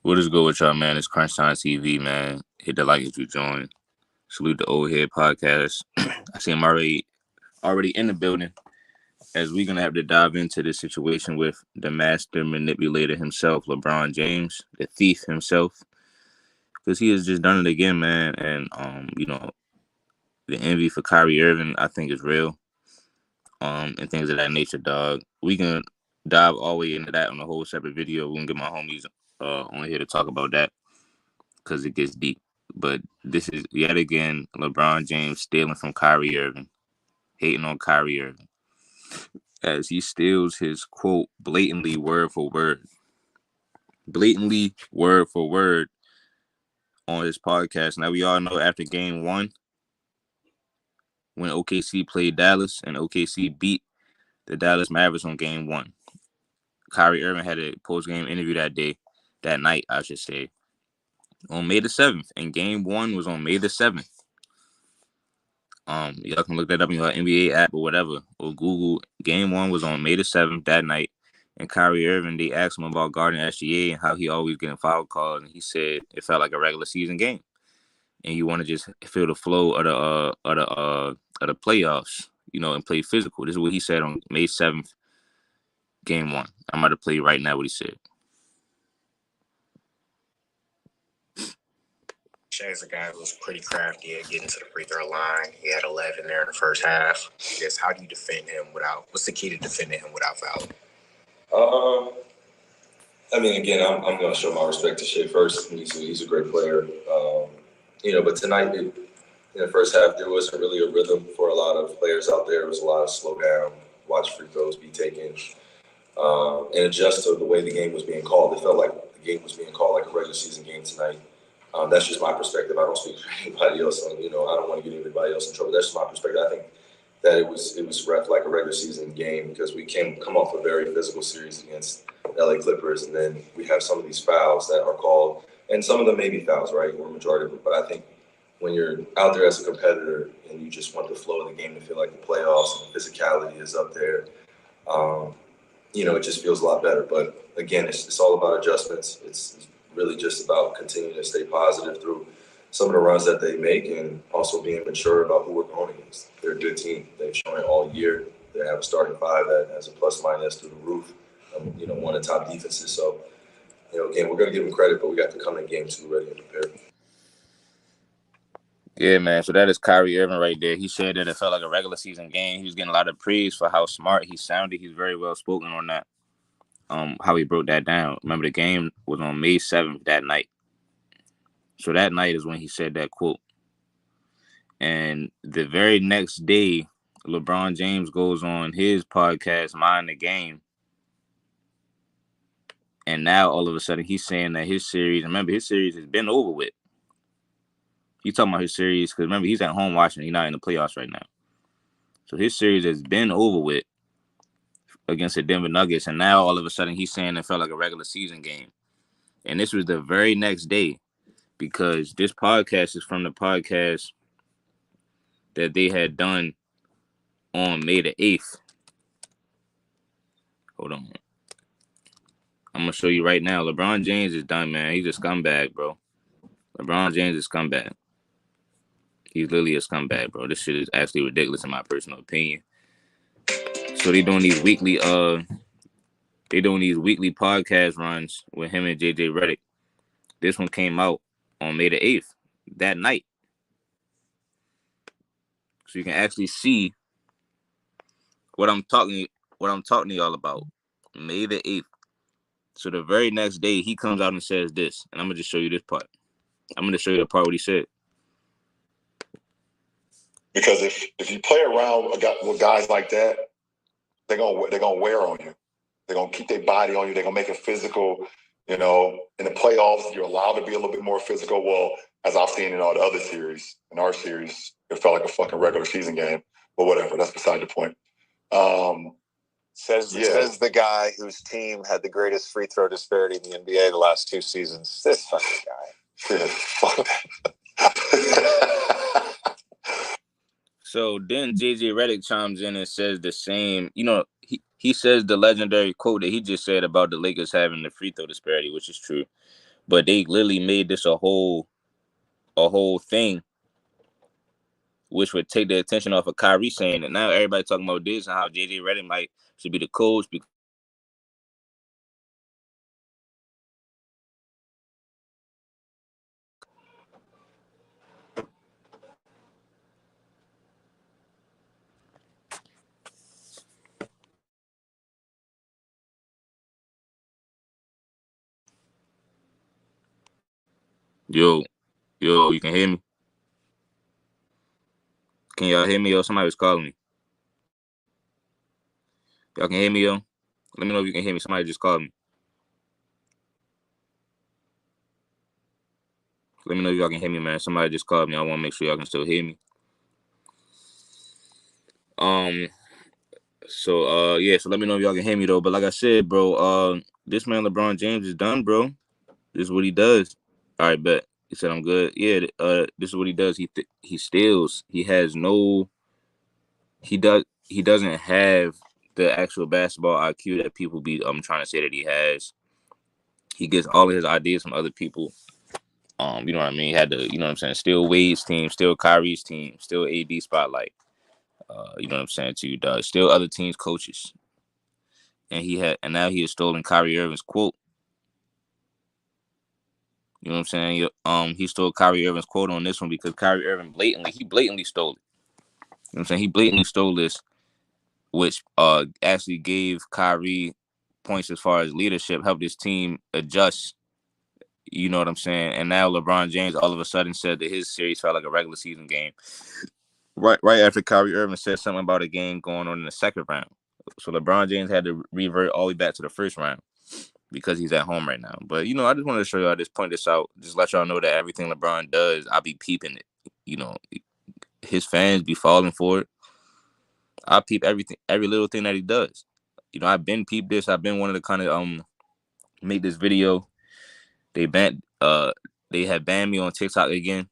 What is good with y'all, man? It's Crunch Time TV, man. Hit the like if you join. Salute the Old Head Podcast. I see him already in the building, as we're gonna have to dive into this situation with the master manipulator himself, LeBron James, the thief himself, because he has just done it again, man. And the envy for Kyrie Irving, I think, is real. And things of that nature, dog. We can dive all the way into that on a whole separate video. We're gonna get my homies on here to talk about that because it gets deep. But this is yet again LeBron James stealing from Kyrie Irving, hating on Kyrie Irving, as he steals his quote blatantly word for word on his podcast. Now we all know after game one, when OKC played Dallas and OKC beat the Dallas Mavericks on game one, Kyrie Irving had a post-game interview that night, I should say, on May the 7th. And game one was on May the 7th. Y'all can look that up in your NBA app or whatever, or Google. Game one was on May the 7th that night. And Kyrie Irving, they asked him about guarding SGA and how he always getting foul calls, and he said it felt like a regular season game, and you want to just feel the flow of the playoffs, and play physical. This is what he said on May 7th, game one. I'm about to play right now what he said. Shay's a guy who was pretty crafty at getting to the free throw line. He had 11 there in the first half. I guess, how do you defend him what's the key to defending him without fouling? Again, I'm going to show my respect to Shay first. He's a great player. But tonight, in the first half, there wasn't really a rhythm for a lot of players out there. It was a lot of slow down, watch free throws be taken, and adjust to the way the game was being called. It felt like the game was being called like a regular season game tonight. That's just my perspective. I don't speak for anybody else. I don't want to get anybody else in trouble. That's just my perspective. I think that it was ref like a regular season game because we come off a very physical series against the LA Clippers, and then we have some of these fouls that are called, and some of them may be fouls, right, or majority of them. But I think when you're out there as a competitor and you just want the flow of the game to feel like the playoffs and the physicality is up there, it just feels a lot better. But again, it's all about adjustments. It's really just about continuing to stay positive through some of the runs that they make and also being mature about who we're going against. They're a good team. They've shown it all year. They have a starting five that has a plus-minus through the roof, one of the top defenses. So, again, we're going to give them credit, but we got to come in game two ready and prepared. Yeah, man. So that is Kyrie Irving right there. He said that it felt like a regular season game. He was getting a lot of praise for how smart he sounded. He's very well spoken on that. How he broke that down. Remember, the game was on May 7th that night. So that night is when he said that quote. And the very next day, LeBron James goes on his podcast, Mind the Game. And now all of a sudden he's saying that his series has been over with. He's talking about his series because remember, he's at home watching. He's not in the playoffs right now. So his series has been over with against the Denver Nuggets. And now all of a sudden he's saying it felt like a regular season game. And this was the very next day, because this podcast is from the podcast that they had done on May the 8th. Hold on. I'm going to show you right now. LeBron James is done, man. He's a scumbag, bro. LeBron James is a scumbag. He's literally a scumbag, bro. This shit is actually ridiculous in my personal opinion. So they doing these weekly podcast runs with him and JJ Redick. This one came out on May the 8th, that night. So you can actually see what I'm talking to y'all about. May the 8th. So the very next day, he comes out and says this. And I'm going to just show you this part. I'm going to show you the part what he said. Because if you play around with guys like that, they're gonna wear on you. They're gonna keep their body on you. They're gonna make it physical. In the playoffs, you're allowed to be a little bit more physical. Well, as I've seen in all the other series, in our series, it felt like a fucking regular season game. But whatever, that's beside the point. Says the guy whose team had the greatest free throw disparity in the NBA the last two seasons. This fucking guy. Yeah, fuck that. So then JJ Redick chimes in and says the same. He says the legendary quote that he just said about the Lakers having the free throw disparity, which is true. But they literally made this a whole thing, which would take the attention off of Kyrie saying it. Now everybody talking about this and how JJ Redick might should be the coach. Yo, you can hear me? Can y'all hear me? Yo, somebody was calling me. Y'all can hear me, yo? Let me know if you can hear me. Somebody just called me. Let me know if y'all can hear me, man. Somebody just called me. I want to make sure y'all can still hear me. So let me know if y'all can hear me though. But like I said, bro, this man LeBron James is done, bro. This is what he does. All right, bet. He said I'm good. Yeah, this is what he does. He steals. He doesn't have the actual basketball IQ that people be trying to say that he has. He gets all of his ideas from other people. You know what I mean? He had to, you know what I'm saying, still Wade's team, still Kyrie's team, still AD spotlight. You know what I'm saying to you, dog. Still other teams' coaches. And now he has stolen Kyrie Irving's quote. You know what I'm saying? He stole Kyrie Irving's quote on this one because Kyrie Irving blatantly stole it. You know what I'm saying? He blatantly stole this, which actually gave Kyrie points as far as leadership, helped his team adjust. You know what I'm saying? And now LeBron James all of a sudden said that his series felt like a regular season game. Right after Kyrie Irving said something about a game going on in the second round. So LeBron James had to revert all the way back to the first round because he's at home right now. But, I just wanted to show y'all, point this out, just let y'all know that everything LeBron does, I be peeping it. His fans be falling for it. I peep every little thing that he does. I've been peeped this. I've been wanting to kind of make this video. They had banned me on TikTok again.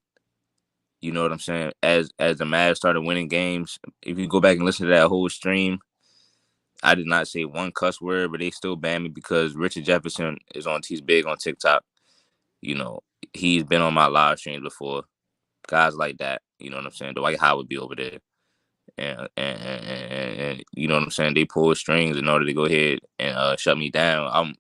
You know what I'm saying? As the Mavs started winning games, if you go back and listen to that whole stream, I did not say one cuss word, but they still banned me because Richard Jefferson he's big on TikTok. He's been on my live streams before. Guys like that, you know what I'm saying? Dwight Howard would be over there. And you know what I'm saying? They pull strings in order to go ahead and shut me down.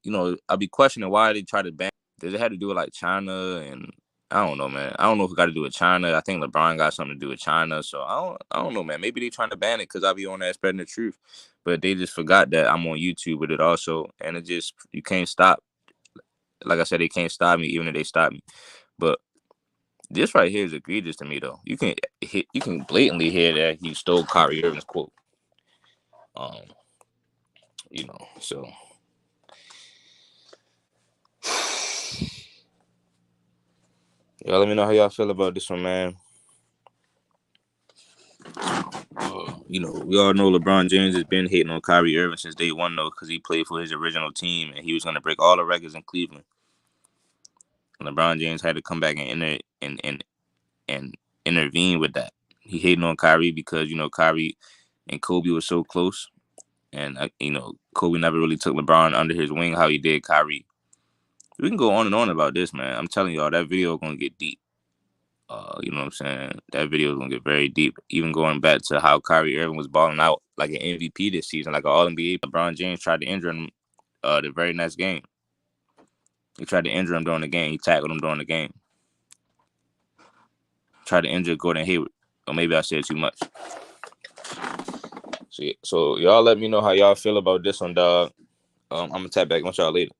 I'll be questioning why they try to ban. Does it have to do with like China? And I don't know, man. I don't know if it got to do with China. I think LeBron got something to do with China. So I don't know, man. Maybe they trying to ban it because I be on that spreading the truth. But they just forgot that I'm on YouTube with it also. And you can't stop. Like I said, they can't stop me even if they stop me. But this right here is egregious to me, though. You can blatantly hear that he stole Kyrie Irving's quote. So y'all let me know how y'all feel about this one, man. We all know LeBron James has been hating on Kyrie Irving since day one, though, because he played for his original team and he was going to break all the records in Cleveland. And LeBron James had to come back and intervene with that. He hating on Kyrie because Kyrie and Kobe were so close, and Kobe never really took LeBron under his wing how he did Kyrie. We can go on and on about this, man. I'm telling y'all, that video is gonna get deep. You know what I'm saying? That video is gonna get very deep. Even going back to how Kyrie Irving was balling out like an MVP this season, like an All-NBA. LeBron James tried to injure him the very next game. He tried to injure him during the game. He tackled him during the game. Tried to injure Gordon Hayward. Or maybe I said too much. So y'all let me know how y'all feel about this one, dog. I'm gonna tap back on y'all later.